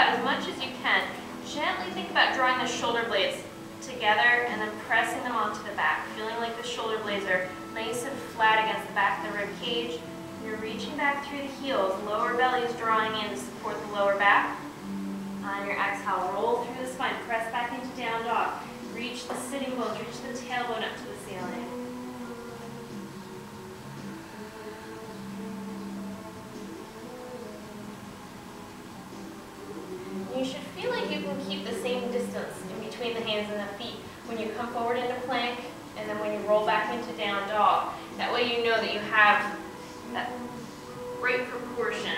out as much as you can. Gently think about drawing the shoulder blades together and then pressing them onto the back, feeling like the shoulder blades are nice and flat against the back of the rib cage. You're reaching back through the heels, lower belly is drawing in to support the lower back. On your exhale, roll through the spine, press back into down dog. Reach the sitting bones, reach the tailbone up to the ceiling. You should feel like you can keep the same distance in between the hands and the feet when you come forward into plank and then when you roll back into down dog. That way you know that you have that right proportion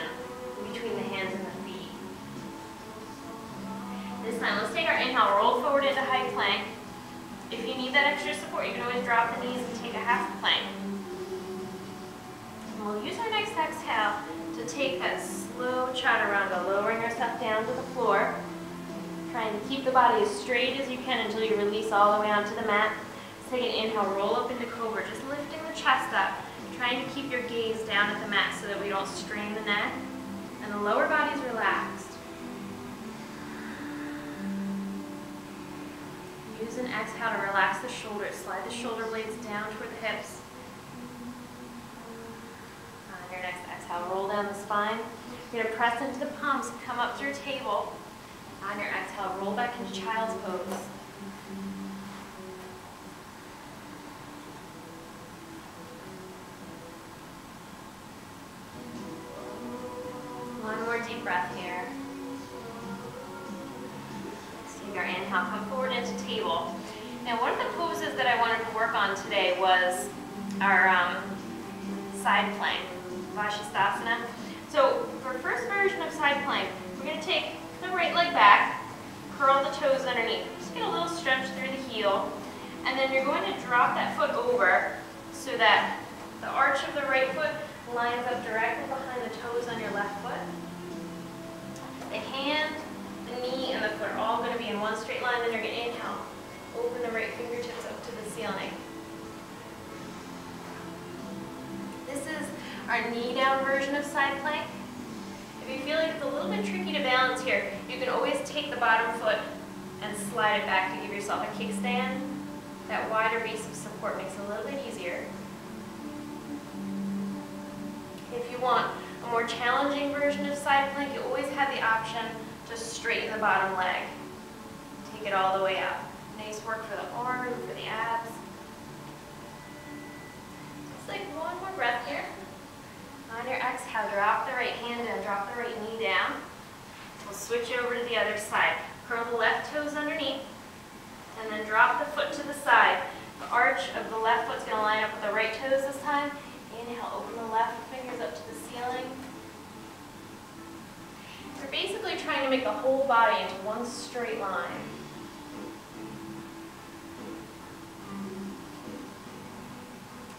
between the hands and the feet. This time, let's take our inhale, roll forward into high plank. If you need that extra support, you can always drop the knees and take a half plank. And we'll use our next exhale to take that slow chaturanga, lowering ourselves down to the floor, trying to keep the body as straight as you can until you release all the way onto the mat. Let's take an inhale, roll up into cobra, just lifting the chest up, trying to keep your gaze down at the mat so that we don't strain the neck, and the lower body's relaxed. Use an exhale to relax the shoulders, slide the shoulder blades down toward the hips. On your next exhale, roll down the spine. You're going to press into the palms, come up through table. On your exhale, roll back into child's pose. One more deep breath here. Let's take our inhale, come forward into table. Now one of the poses that I wanted to work on today was our side plank, Vasisthasana. So for first version of side plank, we're going to take the right leg back, curl the toes underneath. Just get a little stretch through the heel, and then you're going to drop that foot over so that the arch of the right foot lines up directly behind the toes on your left foot. The hand, the knee, and the foot are all going to be in one straight line. Then you're going to inhale, open the right fingertips up to the ceiling. This is our knee down version of side plank. If you feel like it's a little bit tricky to balance here, you can always take the bottom foot and slide it back to give yourself a kickstand. That wider base of support makes it a little bit easier. If you want a more challenging version of side plank, you always have the option to straighten the bottom leg. Take it all the way up. Nice work for the arm, for the abs. Just like one more breath here. On your exhale, drop the right hand down, drop the right knee down. We'll switch over to the other side. Curl the left toes underneath, and then drop the foot to the side. The arch of the left foot's going to line up with the right toes this time. Inhale, open the left fingers up to the ceiling. We're basically trying to make the whole body into one straight line.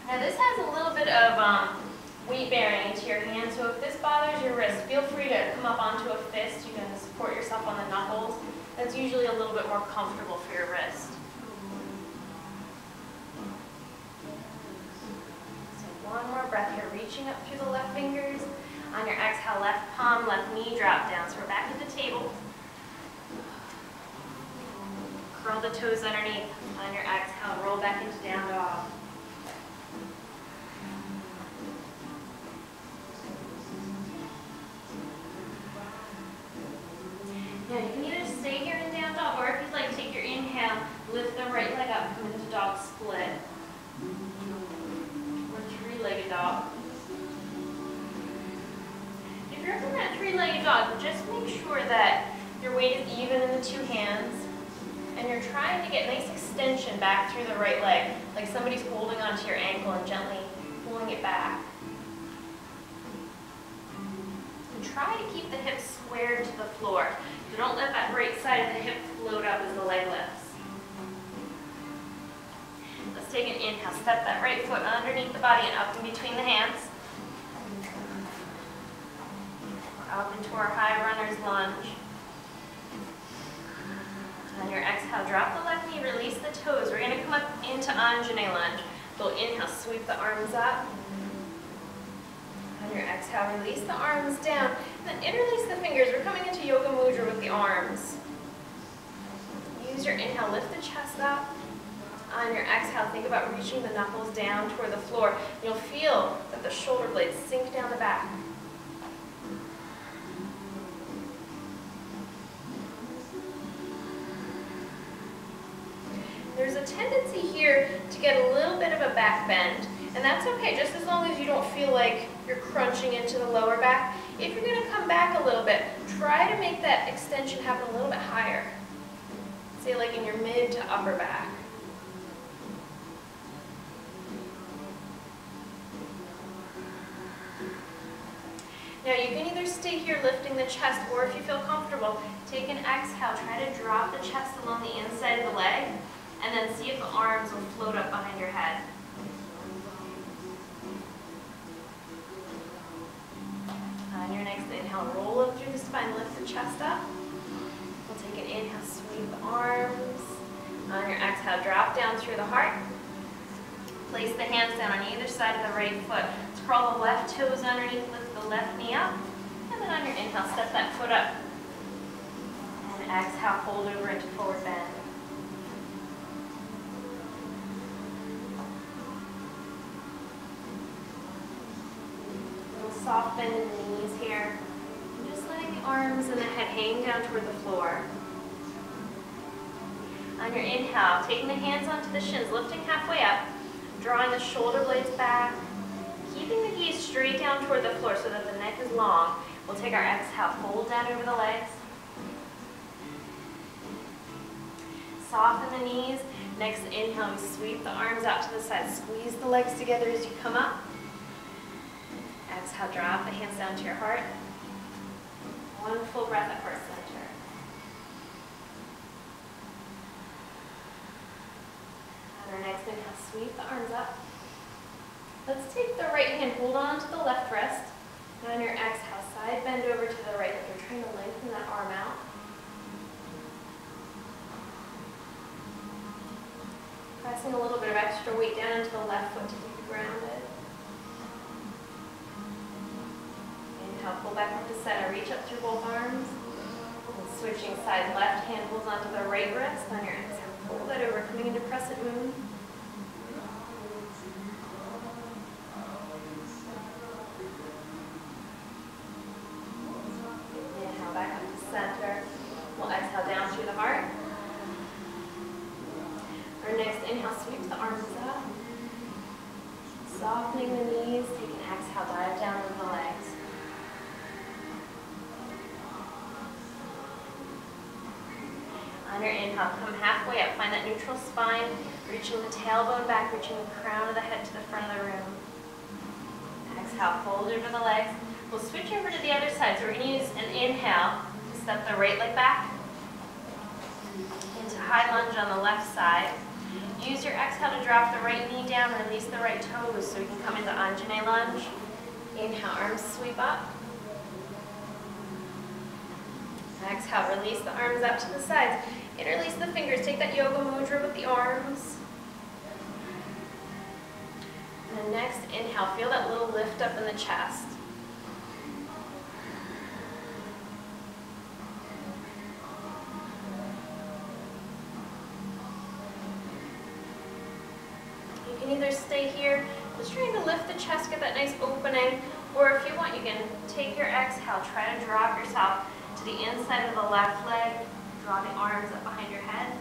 Now this has a little bit of weight bearing into your hand, so if this bothers your wrist, feel free to come up onto a fist. You can support yourself on the knuckles. That's usually a little bit more comfortable for your wrist. So one more breath here, reaching up through the left fingers. On your exhale, left palm, left knee drop down. So we're back at the table. Curl the toes underneath. On your exhale, roll back into down dog. Now you can either stay here in down dog, or if you'd like, take your inhale, lift the right leg up, come into dog split. Or three-legged dog. If you're in that three-legged dog, just make sure that your weight is even in the two hands, and you're trying to get nice extension back through the right leg, like somebody's holding onto your ankle and gently pulling it back. And try to keep the hips squared to the floor. So don't let that right side of the hip float up as the leg lifts. Let's take an inhale. Step that right foot underneath the body and up in between the hands. Up into our high runner's lunge. On your exhale, drop the left knee, release the toes. We're going to come up into Anjane lunge. So inhale, sweep the arms up. On On your exhale, release the arms down. And then interlace the fingers. We're coming into Yoga Mudra with the arms. Use your inhale, lift the chest up. On your exhale, think about reaching the knuckles down toward the floor. You'll feel that the shoulder blades sink down the back. There's a tendency here to get a little bit of a back bend, and that's okay, just as long as you don't feel like you're crunching into the lower back. If you're going to come back a little bit, try to make that extension happen a little bit higher. Say like in your mid to upper back. Now you can either stay here lifting the chest, or if you feel comfortable, take an exhale. Try to drop the chest along the inside of the leg, and then see if the arms will float up behind your head. On your next inhale, roll up through the spine, lift the chest up. We'll take an inhale, sweep the arms. On your exhale, drop down through the heart. Place the hands down on either side of the right foot. Scroll the left toes underneath, lift the left knee up. And then on your inhale, step that foot up. And exhale, fold over into forward bend. Soft bend in the knees here. And just letting the arms and the head hang down toward the floor. On your inhale, taking the hands onto the shins, lifting halfway up, drawing the shoulder blades back, keeping the gaze straight down toward the floor so that the neck is long. We'll take our exhale, fold down over the legs. Soften the knees. Next inhale, we sweep the arms out to the side. Squeeze the legs together as you come up. Exhale, drop the hands down to your heart. One full breath at heart center. On our next inhale, sweep the arms up. Let's take the right hand, hold on to the left wrist. And on your exhale, side bend over to the right. You're trying to lengthen that arm out. Pressing a little bit of extra weight down into the left foot to keep you grounded. Inhale, pull back up to center. Reach up through both arms. And switching sides, left hand holds onto the right wrist. On your exhale, fold that over, coming into crescent moon. Inhale, back up to center. We'll exhale down through the heart. Our next inhale sweeps the arms up. Softening the knees, take an exhale, dive down with the legs. On your inhale, come halfway up, find that neutral spine, reaching the tailbone back, reaching the crown of the head to the front of the room. Exhale, fold over the legs. We'll switch over to the other side, so we're going to use an inhale to step the right leg back into high lunge on the left side. Use your exhale to drop the right knee down, release the right toes so we can come into Anjane lunge. Inhale, arms sweep up. Exhale, release the arms up to the sides. Interlace the fingers, take that Yoga Mudra with the arms. And then next inhale, feel that little lift up in the chest. You can either stay here, just trying to lift the chest, get that nice opening, or if you want, you can take your exhale, try to drop yourself to the inside of the left leg, draw the arms up behind your head.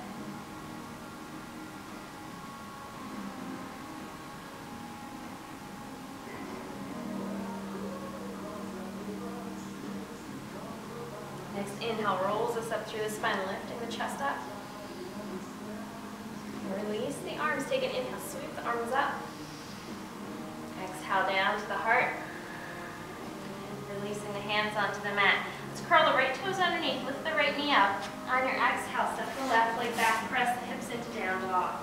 Next inhale rolls us up through the spine, lifting the chest up. Release the arms, take an inhale, sweep the arms up. Exhale down to the heart. Releasing the hands onto the mat. Let's curl the right toes underneath, lift the right knee up. On your exhale, step the left leg back, press the hips into down dog.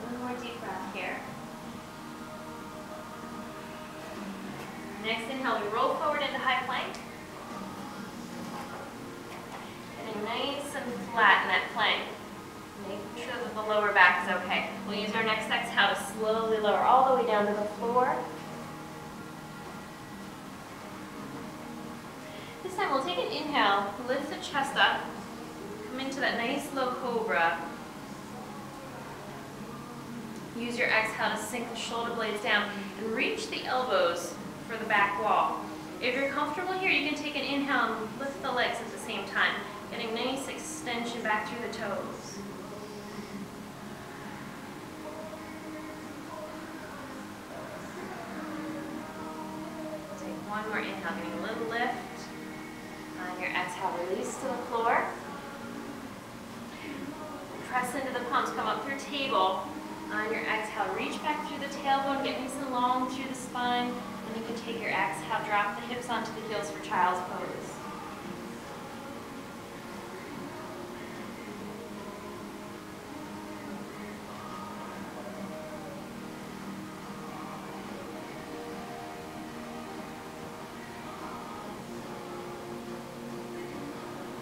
One more deep breath here. Next inhale, we roll forward into high plank. Getting nice and flat in that plank. Make sure that the lower back is okay. We'll use our next exhale to slowly lower all the way down to the floor. This time we'll take an inhale, lift the chest up, come into that nice low cobra. Use your exhale to sink the shoulder blades down and reach the elbows for the back wall. If you're comfortable here, you can take an inhale and lift the legs at the same time, getting nice extension back through the toes. Take one more inhale, getting a little lift. On your exhale, release to the floor. Press into the palms, come up through table. On your exhale, reach back through the tailbone, get nice and long through the spine. And you can take your exhale, drop the hips onto the heels for child's pose.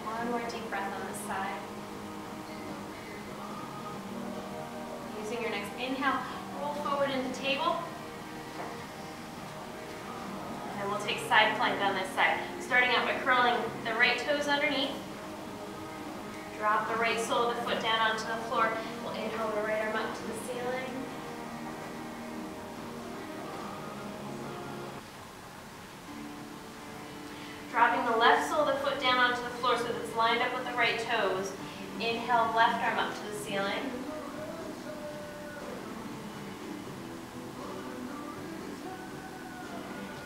One more deep breath on this side. Using your next inhale, roll forward into table. And we'll take side plank on this side. Starting out by curling the right toes underneath. Drop the right sole of the foot down onto the floor. We'll inhale the right arm up to the ceiling. Dropping the left sole of the foot down onto the floor so that it's lined up with the right toes. Inhale, left arm up to the ceiling.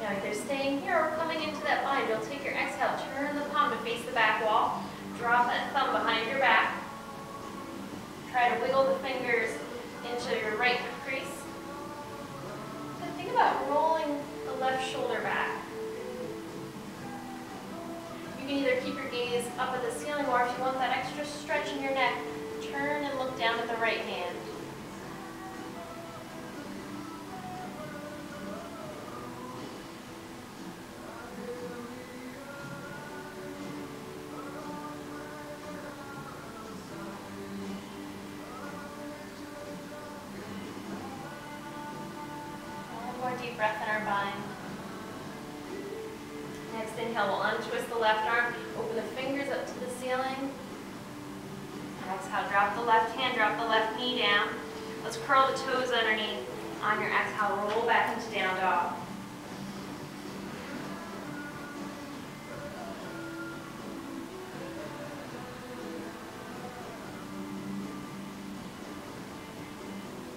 Now either staying here or coming into that bind, you'll take your exhale, turn the palm to face the back wall, drop that thumb behind your back. Try to wiggle the fingers into your right hip crease. So think about rolling the left shoulder back. You can either keep your gaze up at the ceiling, or if you want that extra stretch in your neck, turn and look down at the right hand. One more deep breath in our bind. Next inhale, we'll untwist the left arm, open the fingers up to the ceiling. Exhale, drop the left hand, drop the left knee down. Let's curl the toes underneath. On your exhale, roll back into down dog.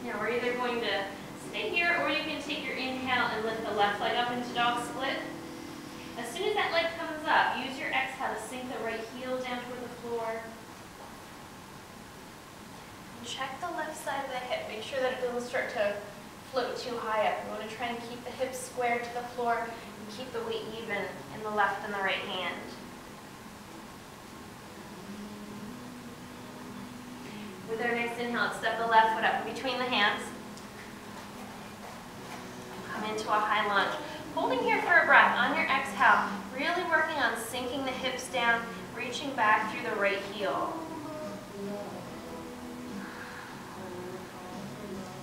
Now we're either going to stay here, or you can take your inhale and lift the left leg up into dog split. As soon as that leg comes up, use your exhale to sink the right heel down toward the floor. And check the left side of the hip. Make sure that it doesn't start to float too high up. You want to try and keep the hips square to the floor and keep the weight even in the left and the right hand. With our next inhale, step the left foot up between the hands. Come into a high lunge. Holding here for a breath. On your exhale, really working on sinking the hips down, reaching back through the right heel.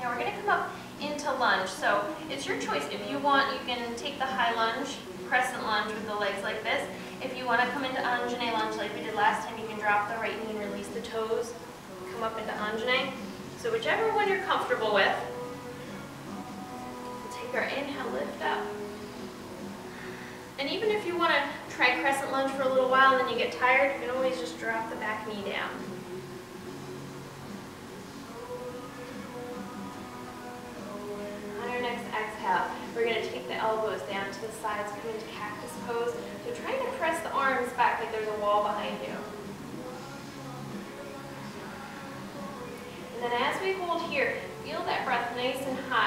Now we're going to come up into lunge. So it's your choice. If you want, you can take the high lunge, crescent lunge with the legs like this. If you want to come into Anjane lunge like we did last time, you can drop the right knee and release the toes. Come up into Anjane. So whichever one you're comfortable with. We'll take our inhale, lift up. And even if you want to try crescent lunge for a little while and then you get tired, you can always just drop the back knee down. On our next exhale, we're going to take the elbows down to the sides, come into cactus pose. So trying to press the arms back like there's a wall behind you. And then as we hold here, feel that breath nice and high.